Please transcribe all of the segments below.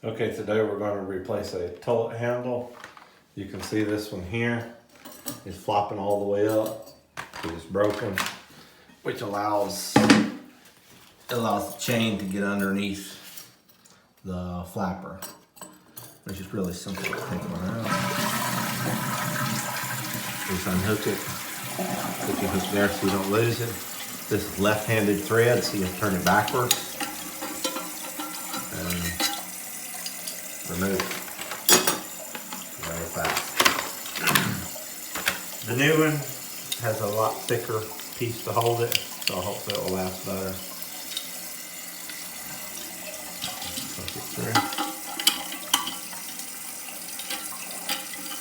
Okay, today we're going to replace a tullet handle. You can see this one here is flopping all the way up. It is broken, which allows the chain to get underneath the flapper, which is really simple to take one out. Just unhook it, put your hook there so you don't lose it. This is left-handed thread, so you turn it backwards. Remove it very fast. The new one has a lot thicker piece to hold it, so hopefully it will last better. Push it through.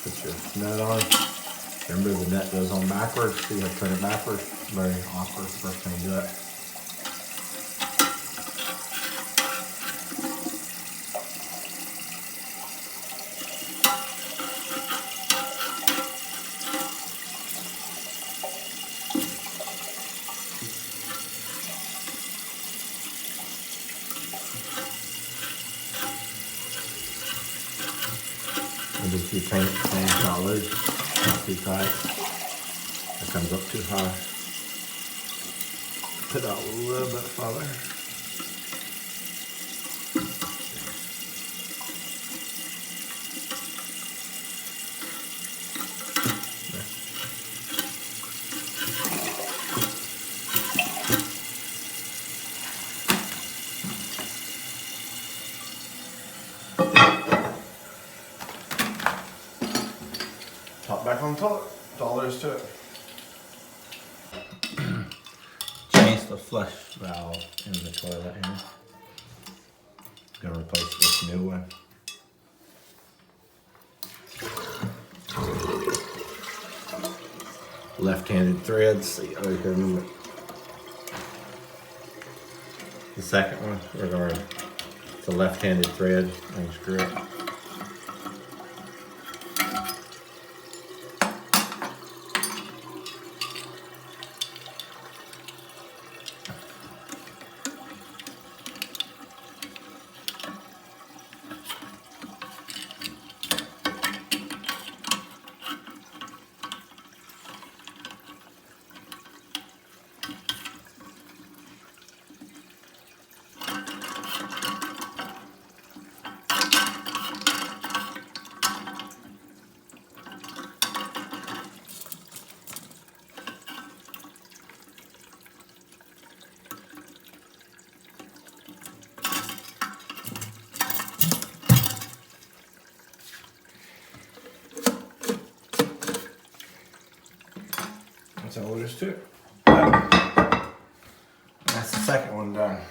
Put your nut on. Remember the nut goes on backwards, so you have to turn it backwards. Very awkward first time you do it. And if you turn it it's not loose, not too tight. It comes up too high. Put out a little bit further. Top back on top. That's all there is to it. Change the flush valve in the toilet here. Gonna replace this new one. Left-handed threads. See, oh, here, remember. The second one, we're going to left-handed thread and screw it. That's all there is to it. That's the second one done.